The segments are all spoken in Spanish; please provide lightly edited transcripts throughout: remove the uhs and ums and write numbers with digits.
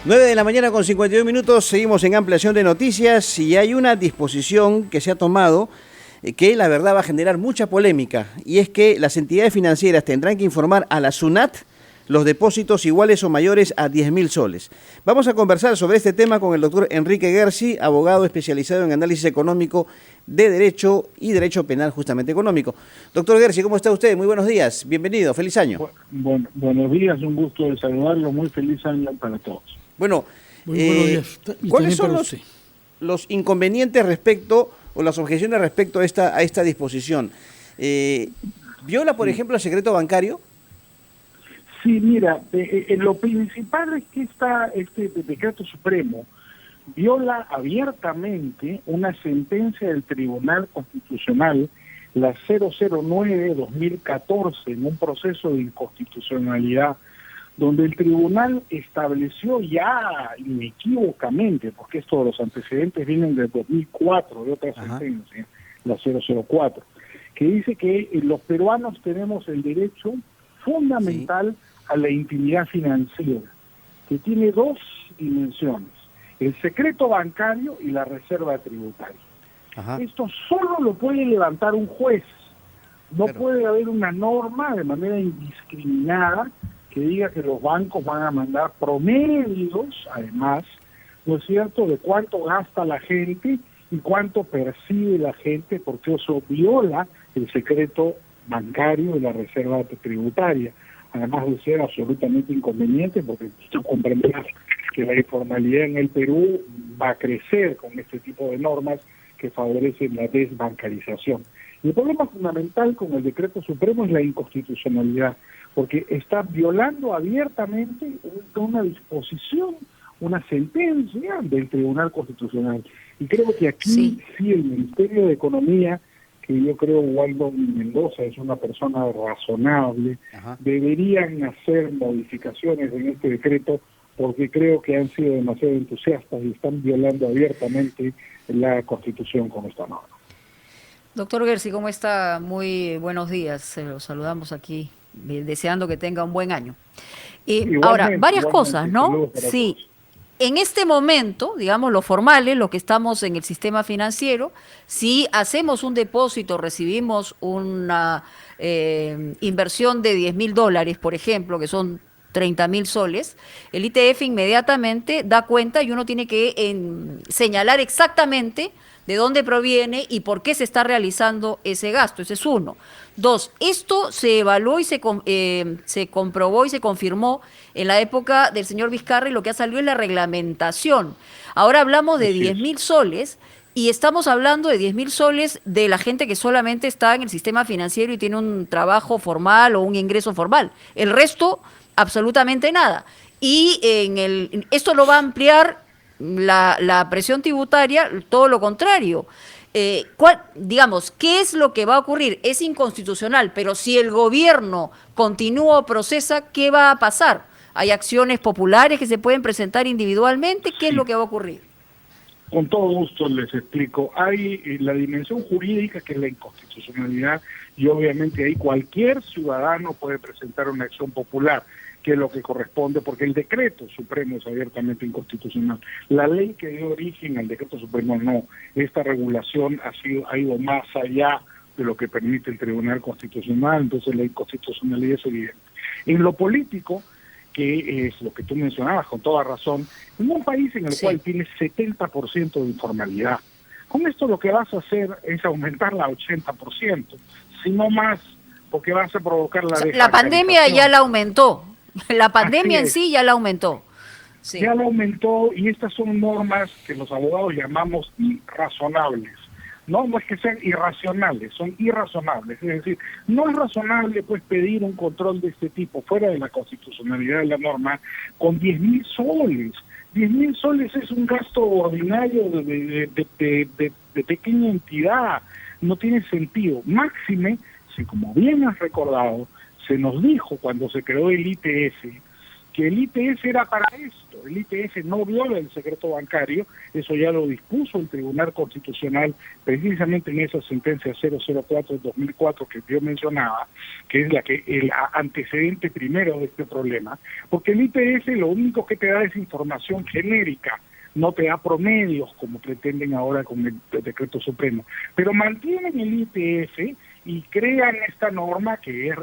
9 de la mañana con 52 minutos, seguimos en ampliación de noticias y hay una disposición que se ha tomado que la verdad va a generar mucha polémica, y es que las entidades financieras tendrán que informar a la SUNAT los depósitos iguales o mayores a 10.000 soles. Vamos a conversar sobre este tema con el doctor Enrique Gersi, abogado especializado en análisis económico de Derecho y Derecho Penal justamente económico. Doctor Gersi, ¿cómo está usted? Muy buenos días, bienvenido, feliz año. Buenos días, un gusto de saludarlo, muy feliz año para todos. Bueno, buenos días. ¿Cuáles son los inconvenientes respecto o las objeciones respecto a esta disposición? ¿Viola, por ejemplo, el secreto bancario? Sí, mira, lo principal es que este decreto supremo viola abiertamente una sentencia del Tribunal Constitucional, la 009-2014, en un proceso de inconstitucionalidad, donde el tribunal estableció ya inequívocamente, porque los antecedentes vienen del 2004, de otra sentencia, la 004, que dice que los peruanos tenemos el derecho fundamental a la intimidad financiera, que tiene dos dimensiones: el secreto bancario y la reserva tributaria. Esto solo lo puede levantar un juez. No puede haber una norma de manera indiscriminada que diga que los bancos van a mandar promedios, además, ¿no es cierto?, de cuánto gasta la gente y cuánto percibe la gente, porque eso viola el secreto bancario y la reserva tributaria, además de ser absolutamente inconveniente, porque tú comprenderás que la informalidad en el Perú va a crecer con este tipo de normas que favorecen la desbancarización. Y el problema fundamental con el decreto supremo es la inconstitucionalidad, porque está violando abiertamente una disposición, una sentencia del Tribunal Constitucional. Y creo que aquí sí el Ministerio de Economía, que yo creo Waldo Mendoza es una persona razonable, deberían hacer modificaciones en este decreto, porque creo que han sido demasiado entusiastas y están violando abiertamente la Constitución con esta norma. Doctor Gersi, ¿cómo está? Muy buenos días. Los saludamos aquí, deseando que tenga un buen año. Ahora, varias cosas, ¿no? Sí. En este momento, digamos, los formales, los que estamos en el sistema financiero, si hacemos un depósito, recibimos una inversión de $10.000, por ejemplo, que son 30.000 soles, el ITF inmediatamente da cuenta y uno tiene que señalar exactamente de dónde proviene y por qué se está realizando ese gasto. Ese es uno. Dos, esto se evaluó y se comprobó y se confirmó en la época del señor Vizcarra, y lo que ha salido es la reglamentación. Ahora hablamos de 10.000 soles y estamos hablando de 10.000 soles de la gente que solamente está en el sistema financiero y tiene un trabajo formal o un ingreso formal. El resto, absolutamente nada. Y esto lo va a ampliar la presión tributaria, todo lo contrario. Digamos, ¿qué es lo que va a ocurrir? Es inconstitucional, pero si el gobierno continúa o procesa, ¿qué va a pasar? ¿Hay acciones populares que se pueden presentar individualmente? ¿Qué es lo que va a ocurrir? Con todo gusto les explico. Hay la dimensión jurídica, que es la inconstitucionalidad, y obviamente ahí cualquier ciudadano puede presentar una acción popular, que es lo que corresponde, porque el decreto supremo es abiertamente inconstitucional. La ley que dio origen al decreto supremo no. Esta regulación ha ido más allá de lo que permite el Tribunal Constitucional, entonces la inconstitucionalidad es evidente. En lo político, que es lo que tú mencionabas con toda razón, en un país en el cual tienes 70% de informalidad, con esto lo que vas a hacer es aumentarla a 80%, si no más, porque vas a provocar la pandemia ya la aumentó. La pandemia en sí ya la aumentó. Sí. Ya la aumentó, y estas son normas que los abogados llamamos irrazonables. No es que sean irracionales, son irrazonables. Es decir, no es razonable pues pedir un control de este tipo fuera de la constitucionalidad de la norma con 10.000 soles. 10.000 soles es un gasto ordinario de pequeña entidad. No tiene sentido. Máxime, si como bien has recordado, se nos dijo cuando se creó el ITF que el IPS era para esto. El IPS no viola el secreto bancario, eso ya lo dispuso el Tribunal Constitucional precisamente en esa sentencia 004 de 2004 que yo mencionaba, que es el antecedente primero de este problema, porque el IPS lo único que te da es información genérica, no te da promedios como pretenden ahora con el decreto supremo, pero mantienen el IPS y crean esta norma que es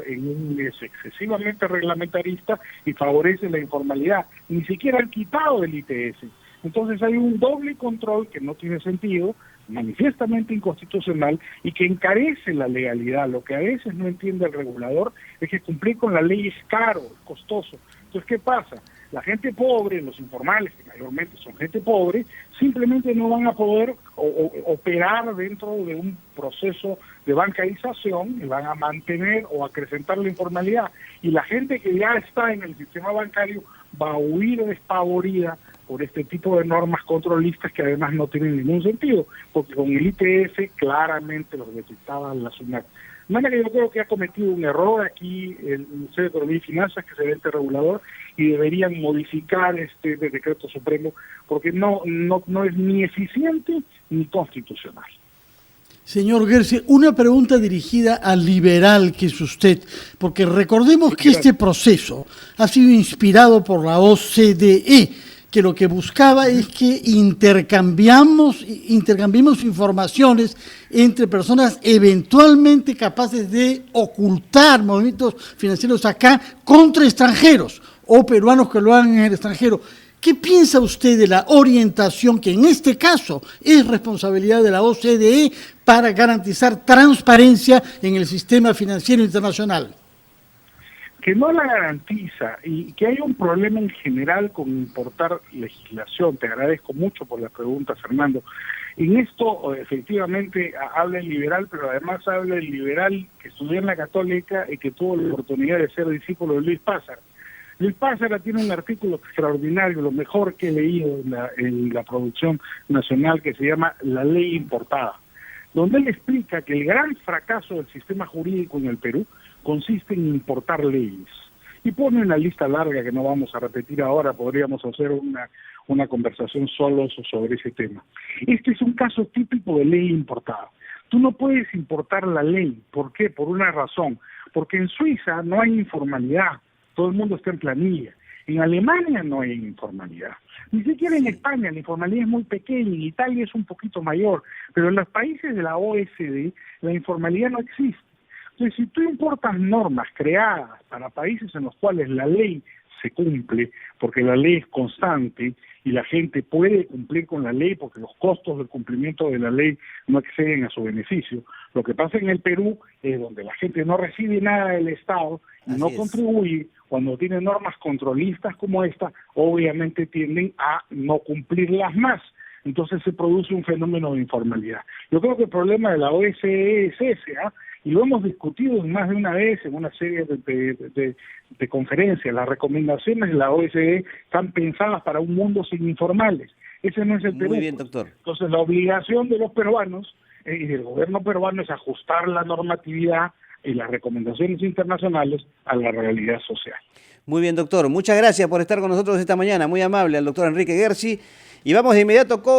excesivamente reglamentarista y favorece la informalidad. Ni siquiera han quitado el IPS. Entonces hay un doble control que no tiene sentido, manifiestamente inconstitucional y que encarece la legalidad. Lo que a veces no entiende el regulador es que cumplir con la ley es caro, es costoso. Entonces, ¿qué pasa? La gente pobre, los informales, que mayormente son gente pobre, simplemente no van a poder operar dentro de un proceso de bancarización y van a mantener o acrecentar la informalidad. Y la gente que ya está en el sistema bancario va a huir despavorida por este tipo de normas controlistas que además no tienen ningún sentido, porque con el IPS claramente los detectaba la SUNAT. De manera que yo creo que ha cometido un error aquí el Ministerio de Economía y Finanzas, que es el ente regulador, y deberían modificar este decreto supremo, porque no es ni eficiente ni constitucional. Señor Gersi, una pregunta dirigida al liberal que es usted, porque recordemos que este proceso ha sido inspirado por la OCDE, que lo que buscaba es que intercambiemos informaciones entre personas eventualmente capaces de ocultar movimientos financieros acá contra extranjeros o peruanos que lo hagan en el extranjero. ¿Qué piensa usted de la orientación que en este caso es responsabilidad de la OCDE para garantizar transparencia en el sistema financiero internacional? Que no la garantiza y que hay un problema en general con importar legislación. Te agradezco mucho por la pregunta, Fernando. En esto efectivamente habla el liberal, pero además habla el liberal que estudió en la Católica y que tuvo la oportunidad de ser discípulo de Luis Pássara. Luis Pássara tiene un artículo extraordinario, lo mejor que he leído en la producción nacional, que se llama La Ley Importada, donde él explica que el gran fracaso del sistema jurídico en el Perú consiste en importar leyes. Y pone una lista larga que no vamos a repetir ahora, podríamos hacer una conversación solo sobre ese tema. Este es un caso típico de ley importada. Tú no puedes importar la ley. ¿Por qué? Por una razón. Porque en Suiza no hay informalidad, todo el mundo está en planilla. En Alemania no hay informalidad. Ni siquiera en España la informalidad es muy pequeña, en Italia es un poquito mayor, pero en los países de la OECD la informalidad no existe. Entonces, si tú importas normas creadas para países en los cuales la ley se cumple, porque la ley es constante y la gente puede cumplir con la ley porque los costos del cumplimiento de la ley no exceden a su beneficio, lo que pasa en el Perú es donde la gente no recibe nada del Estado y no contribuye, cuando tiene normas controlistas como esta, obviamente tienden a no cumplirlas más. Entonces se produce un fenómeno de informalidad. Yo creo que el problema de la OCDE es ese, y lo hemos discutido más de una vez en una serie de conferencias. Las recomendaciones de la OCDE están pensadas para un mundo sin informales. Ese no es el Perú. Muy bien, doctor. Entonces la obligación de los peruanos y del gobierno peruano es ajustar la normatividad y las recomendaciones internacionales a la realidad social. Muy bien, doctor. Muchas gracias por estar con nosotros esta mañana. Muy amable al doctor Enrique Gersi. Y vamos de inmediato con